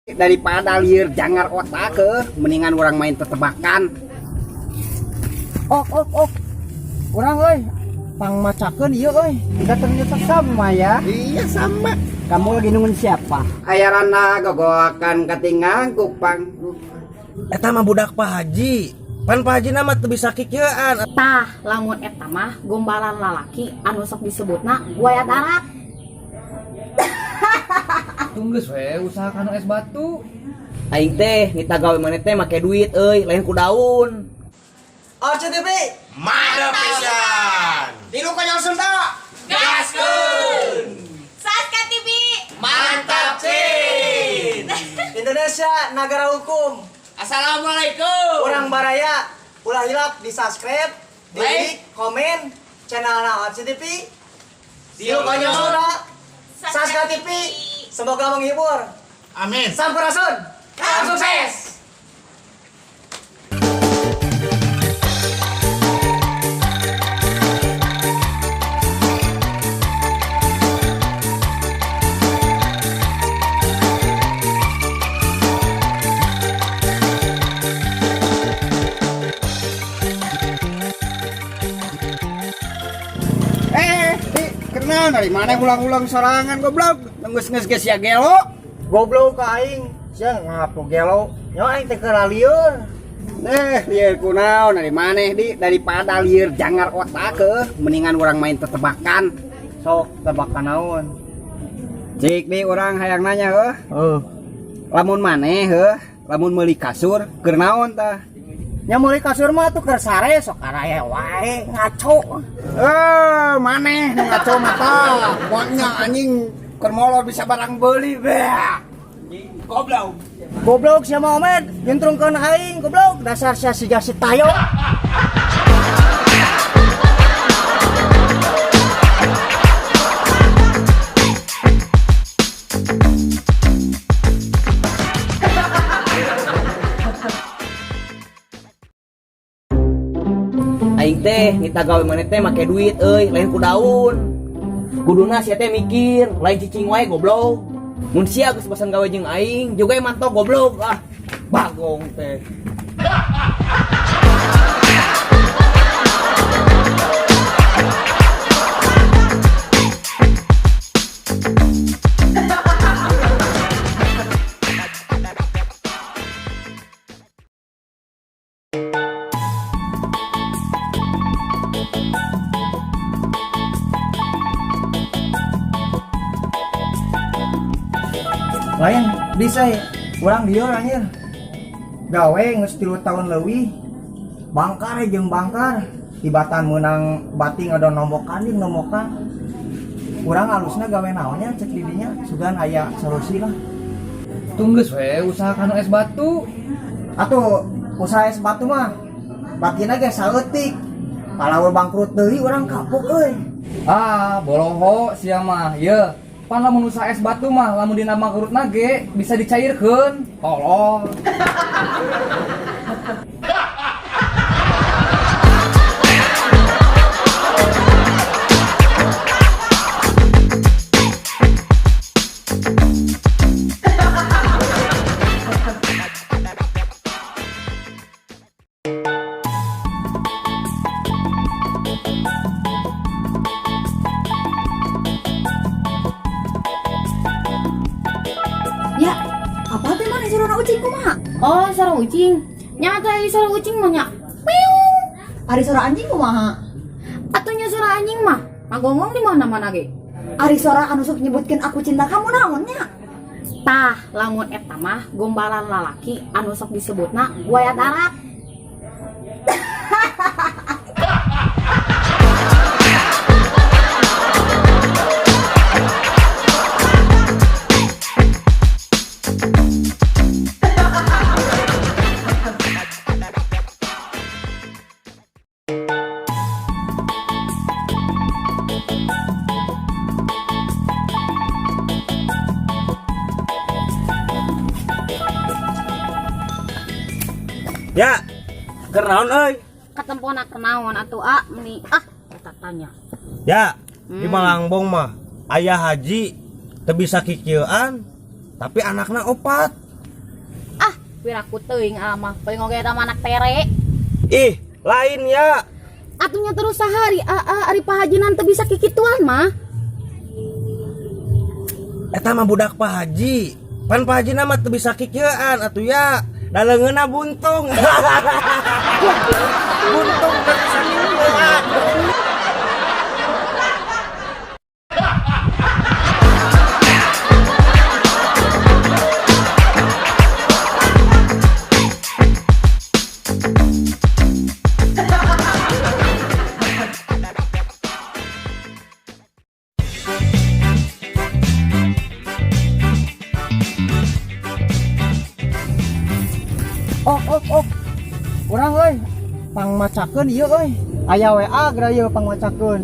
Daripada liar jangar otak ke mendingan orang main tetebakan. Orang pang macakeun ieu tidak ternyata sama ya. Iya sama. Kamu lagi nungguin siapa? Ayarana gogoakan katingang kupang. Eta mah budak Pak Haji. Pan Pak Haji nama teu bisa kikeuan. Tah, lamun eta mah gombalan lalaki anu sok disebutna buaya darat. Tunggus we usahakan es batu. Aing teh nita gawe maneh teh make duit lain ku daun. RCTV Mada pisan. Tilu konyol Sunda. Gaskeun. Saska TV. Mantap cin. Indonesia negara hukum. Assalamualaikum. Orang baraya ulah hilap di subscribe, di like, komen channelna RCTV. Tilu konyol Sunda. Saska TV. Semoga menghibur. Amin. Sampurasun. Sukses. Kenal dari mana ulang-ulang sorangan goblok? Ngeus-ngeus ya gelo. Goblok ka aing. Sia ngapo gelo. Nyo aing teh keur lieur. Liar kunaon dari mana daripada liar jangar otak ke mendingan orang main tetebakan. Sok tebakan naon? Cik nih orang hayang nanya lamun maneh lamun meuli kasur keur naon tah? Nya meuli kasur mah tuh keur sare sok araya wae ngaco. Maneh nu ngaco mata. Monya anjing keur molor bisa barang beuli beh. Goblok. Goblok sia Muhammad, nyentrungkeun aing goblok, dasar sia siga si tayo. Aing teh nita gawe maneh teh make duit lain ku daun. Kuduna sia teh mikir, lain cicing wae goblok. Mun sia geus pesan gawe jeung aing, juga mantok goblok bagong teh. Lain bisa ya, urang lieur anjir. Gawe geus 3 tahun leuwih. Bangkar jeung bangkar. Tibatan meunang bating ada nombokan. Urang halusna gawe naonnya cek di dinya, sugan aya solusi lah. Tunggus we usahakan es batu. Atuh usaha es batu mah batina ge saeutik. Palaur bangkrut deui urang kapuk euy. Boloho sia mah ye. Pan lamun usaha es batu mah lamun dina mangkrutna ge bisa dicairkeun. Tolong. Ya, apa teh mana sarana ucing kumaha? Oh, sarana ucing. Nya teh sarana ucing mah nya. Meong. Ari sarana anjing kumaha? Atunya sarana anjing mah ngomong di mana-mana ge. Ari sarana anu sok nyebutkeun aku cinta kamu naon nya? Tah, lamun eta mah gombalan lalaki anu sok disebutna buaya darat. Ya, keur naon Katempona kenaon atuh meni eta tanya. Ya, di Malangbong mah aya haji teu bisa kikeuan tapi anakna 4. piraku teuing mah paling oge eta anak tere. Ih, lain ya. Atunya terus sehari ari pahajinan teu bisa kikituan mah. Eta mah budak Pak Haji. Pan Pak Haji mah teu bisa kikeuan atuh ya. Daleungeunna buntung. Buntung teu bisa kikeuan. Oh. Urang euy, pangmacakeun ieu euy. Aya WA geura ieu pangmacakeun.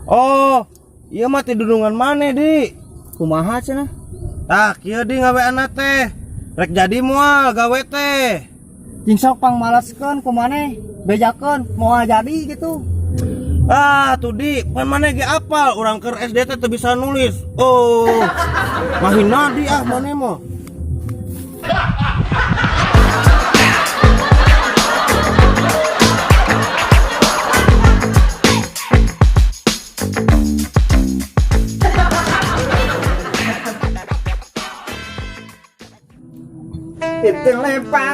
Oh, ieu mah ti dudungan maneh, Di. Kumaha cenah? Tah, kieu Di ngaweana teh. Rek jadi moal gawe teh. Jeung sok pangmaleskeun ku maneh, bejakeun moal jadi gitu. Ah, tuh Di, pan maneh ge apal urang keur SD teh teu bisa nulis. Oh. Mahina Di ah maneh mah.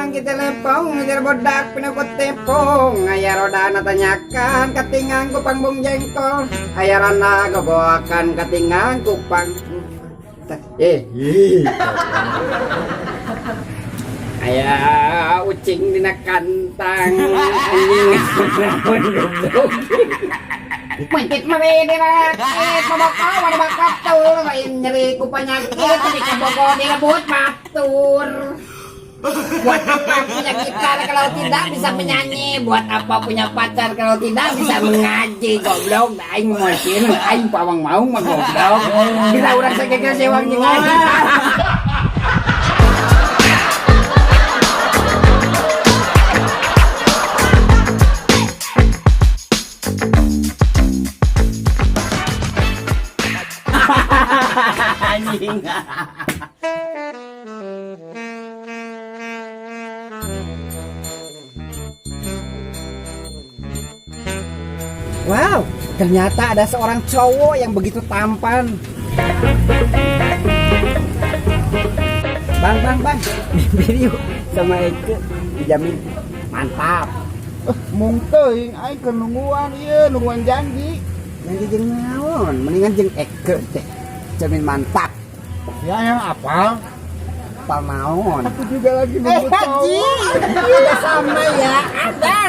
Kita lepong, ngejar bodak, pinakut tepong. Ayah rodana tanyakan, katingan kupang bung jengkol. Ayah rana gogoakan, katingan kupang. Ayah ucing dina kantang, anjing Mentit mawede rakit, mabakaw, mabakap tur. Main nyeri ku penyakit, di kabogo dirabut matur. Buat apa punya gitar kalau tidak bisa menyanyi? Buat apa punya pacar kalau tidak bisa mengaji? Goblok, aing mosin, aing pawang mau mah goblok. Kita urang sakeke sewang jeung aing. Anjing. Wow, ternyata ada seorang cowok yang begitu tampan. Bang, video sama Eke dijamin mantap. Mung teuing aing keur nungguan ieu, nungguan janji. Janji jeung naon? Mendingan jeung Eke teh. Jamin mantap. Ya yang apa? Apal naon? Aku juga lagi nunggu cowok. Haji, ada sama ya. Ada.